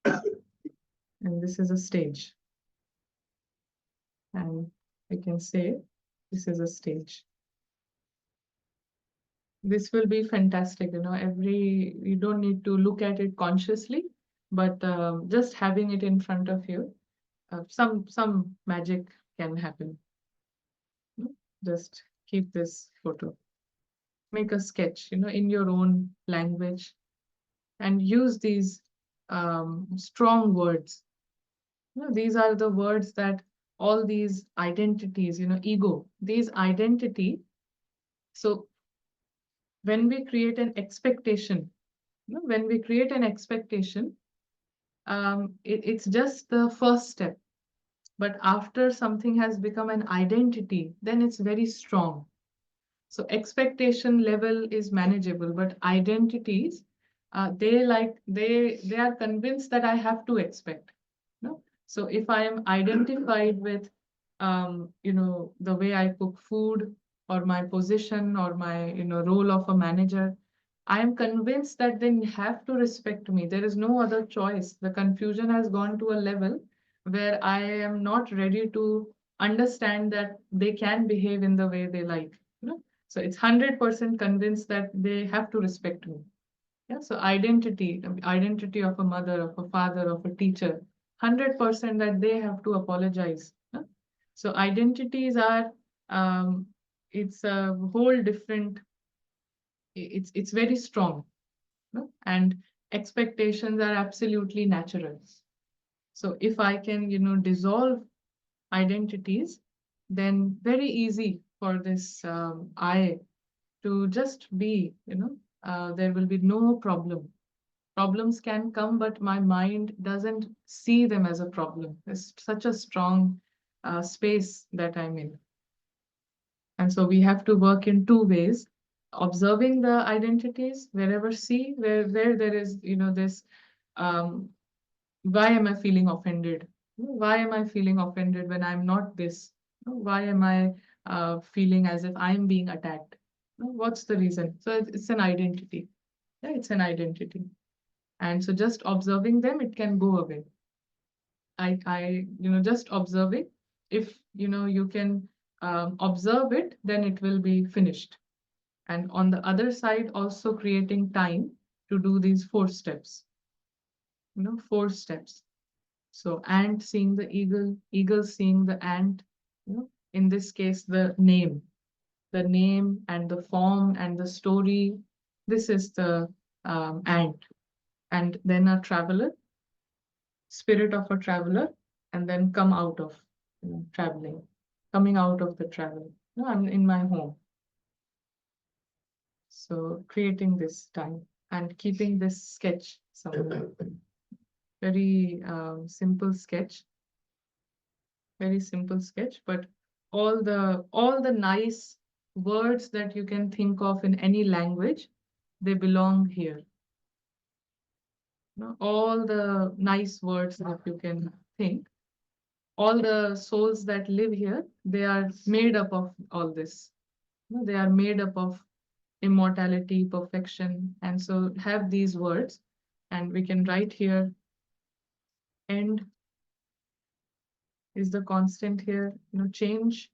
And this is a stage. And we can say this is a stage. This will be fantastic. You don't need to look at it consciously, but just having it in front of you, some magic can happen. Just keep this photo. Make a sketch, in your own language, and use these strong words. These are the words that all these identities, ego, these identity. So when we create an expectation, when we create an expectation, it's just the first step. But after something has become an identity, then it's very strong. So expectation level is manageable, but identities, they are convinced that I have to expect. No? So if I am identified with the way I cook food, or my position, or my role of a manager, I am convinced that they have to respect me. There is no other choice. The confusion has gone to a level where I am not ready to understand that they can behave in the way they like. So it's 100% convinced that they have to respect me. Yeah. So identity of a mother, of a father, of a teacher, 100% that they have to apologize. Yeah? So identities are, um, it's a whole different, it's very strong. No? And expectations are absolutely natural. So if I can, dissolve identities, then very easy for this I to just be, there will be no problem. Problems can come, but my mind doesn't see them as a problem. It's such a strong space that I'm in. And so we have to work in two ways: observing the identities wherever, see where there is, this, why am I feeling offended? Why am I feeling offended when I'm not this? Why am I feeling as if I'm being attacked? What's the reason? So it's an identity. Yeah, it's an identity. And so just observing them, it can go away. Just observing. If you can observe it, then it will be finished. And on the other side, also creating time to do these 4 steps. 4 steps. So ant seeing the eagle, eagle seeing the ant. In this case, the name and the form and the story. This is the ant, and then a traveler, spirit of a traveler, and then come out of traveling, coming out of the travel. I'm in my home. So creating this time and keeping this sketch somewhere. Very very simple sketch, but all the nice words that you can think of in any language, they belong here. All the nice words that you can think, all the souls that live here, they are made up of all this. They are made up of immortality, perfection, and so have these words, and we can write here, end is the constant here, change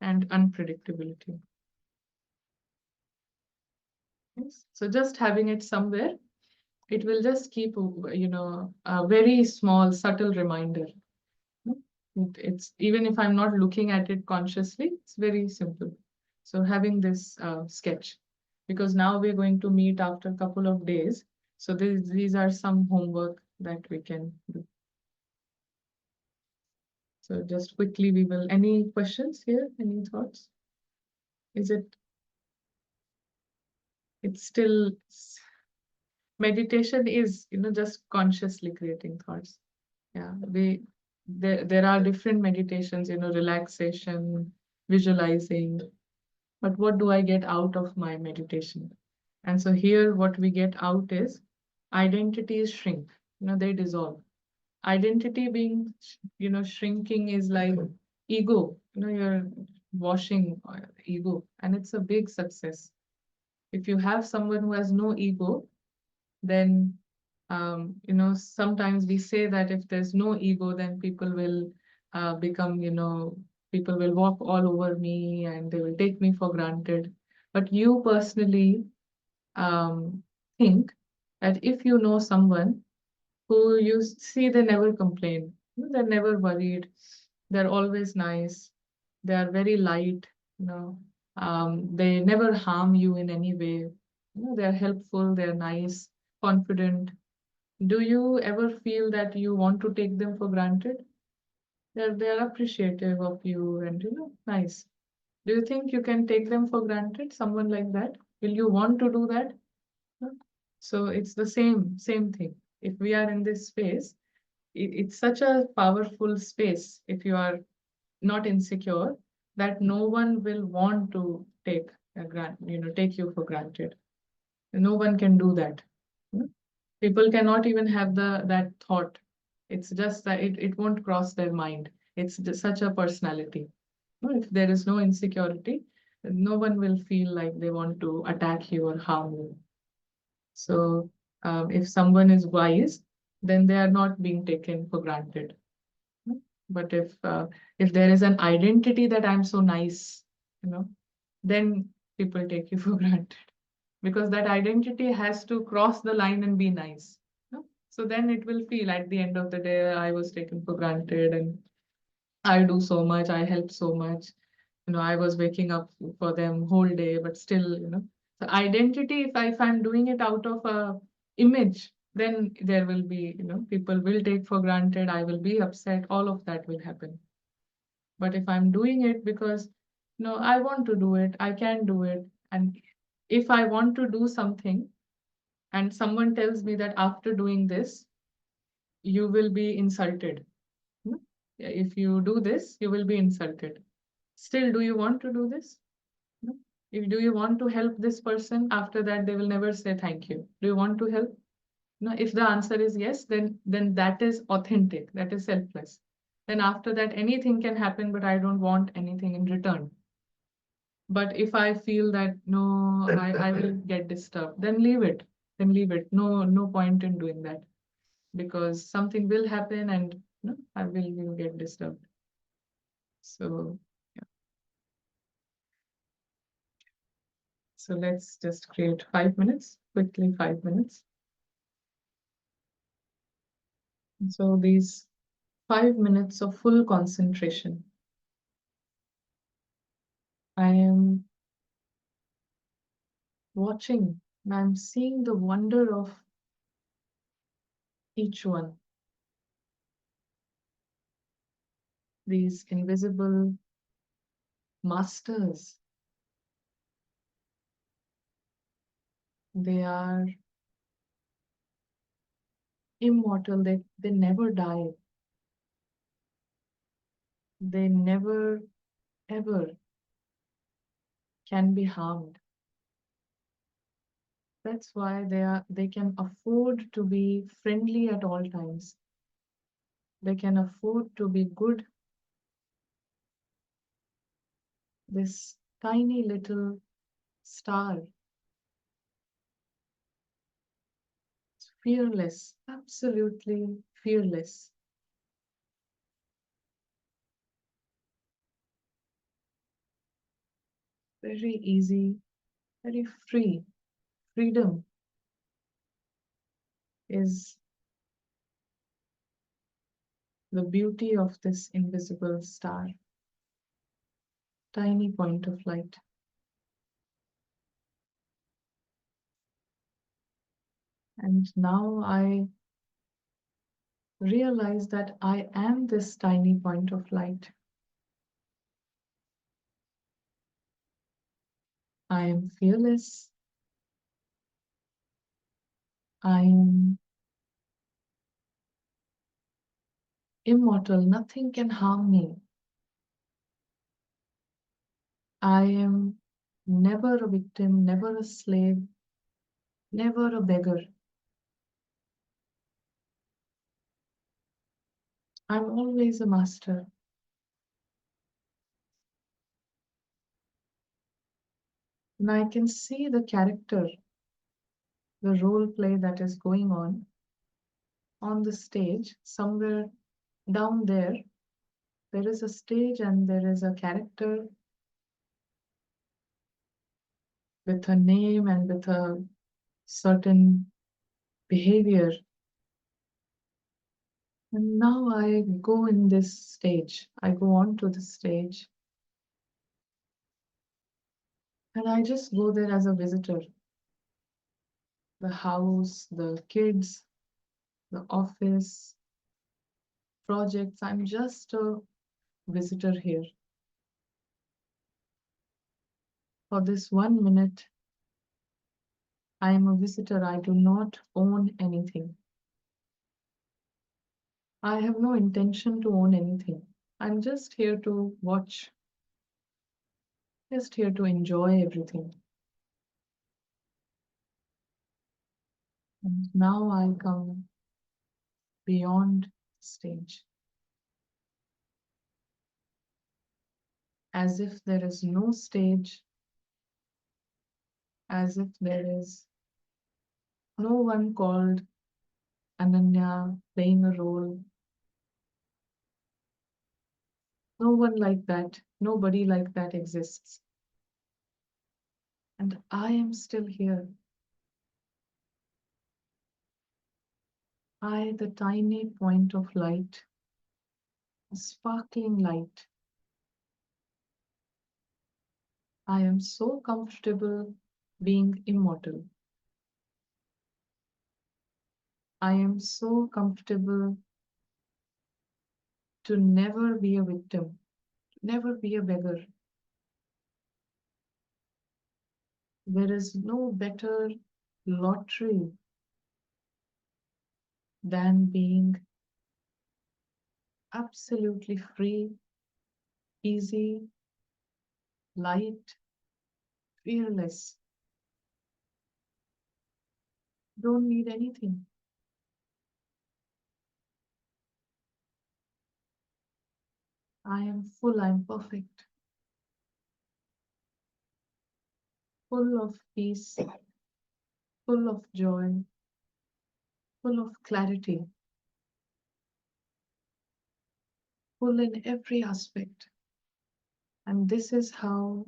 and unpredictability. Yes. So just having it somewhere, it will just keep, a very small, subtle reminder. It's even if I'm not looking at it consciously, it's very simple. So having this sketch, because now we're going to meet after a couple of days. So these are some homework that we can do. So just quickly, we will, any questions here? Any thoughts? Is it's still, meditation is, just consciously creating thoughts. Yeah, there are different meditations, relaxation, visualizing, but what do I get out of my meditation? And so here, what we get out is identities shrink, they dissolve. Identity being, shrinking is like ego, you're washing ego, and it's a big success. If you have someone who has no ego, then sometimes we say that if there's no ego, then people will become, people will walk all over me and they will take me for granted. But you personally think that if you know someone who you see, they never complain, they're never worried, they're always nice, they are very light, they never harm you in any way, they're helpful, they're nice, confident. Do you ever feel that you want to take them for granted? They're appreciative of you and nice. Do you think you can take them for granted? Someone like that? Will you want to do that? No? So it's the same thing. If we are in this space, it's such a powerful space. If you are not insecure, that no one will want to take you for granted. No one can do that. Hmm? People cannot even have that thought. It's just that it won't cross their mind. It's just such a personality. If there is no insecurity, no one will feel like they want to attack you or harm you. So if someone is wise, then they are not being taken for granted. But if there is an identity that I'm so nice, you know, then people take you for granted, because that identity has to cross the line and be nice. So then it will feel at the end of the day, I was taken for granted and I do so much, I help so much. I was waking up for them whole day, but still, the identity, if I'm doing it out of a image, then there will be, people will take for granted, I will be upset, all of that will happen. But if I'm doing it because, I want to do it, I can do it. And if I want to do something and someone tells me that after doing this, you will be insulted. Hmm? Yeah, if you do this, you will be insulted. Still, do you want to do this? No? If do you want to help this person, after that they will never say thank you. Do you want to help? No, if the answer is yes, then that is authentic, that is selfless. Then after that, anything can happen, but I don't want anything in return. But if I feel that no, I will get disturbed, then leave it. Then leave it. No point in doing that because something will happen and no, I will get disturbed. So yeah. So let's just create 5 minutes, quickly 5 minutes. So these 5 minutes of full concentration. I am watching, and I'm seeing the wonder of each one. These invisible masters, they are immortal, they never die, they never ever can be harmed. That's why they can afford to be friendly at all times. They can afford to be good. This tiny little star, fearless, absolutely fearless. Very easy, very free. Freedom is the beauty of this invisible star, tiny point of light. And now I realize that I am this tiny point of light. I am fearless. I am immortal. Nothing can harm me. I am never a victim, never a slave, never a beggar. I'm always a master. And I can see the character, the role play that is going on the stage. Somewhere down there, there is a stage and there is a character with a name and with a certain behavior. And now I go in this stage. I go on to the stage and I just go there as a visitor. The house, the kids, the office, projects. I'm just a visitor here. For this 1 minute, I am a visitor. I do not own anything. I have no intention to own anything. I'm just here to watch, just here to enjoy everything. And now I come beyond the stage, as if there is no stage, as if there is no one called Ananya playing a role, no one like that, nobody like that exists. And I am still here. I, the tiny point of light, a sparkling light. I am so comfortable being immortal. I am so comfortable to never be a victim, never be a beggar. There is no better lottery than being absolutely free, easy, light, fearless. Don't need anything. I am full, I'm perfect, full of peace, full of joy, full of clarity, full in every aspect. And this is how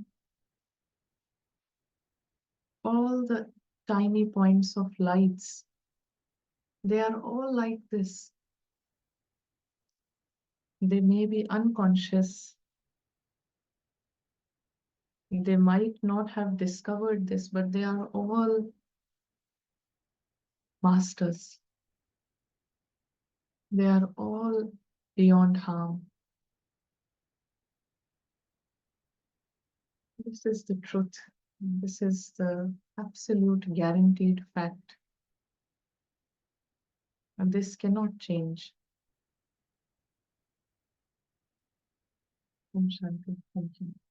all the tiny points of lights, they are all like this. They may be unconscious. They might not have discovered this, but they are all masters. They are all beyond harm. This is the truth. This is the absolute guaranteed fact. And this cannot change. Om Shanti. Thank you.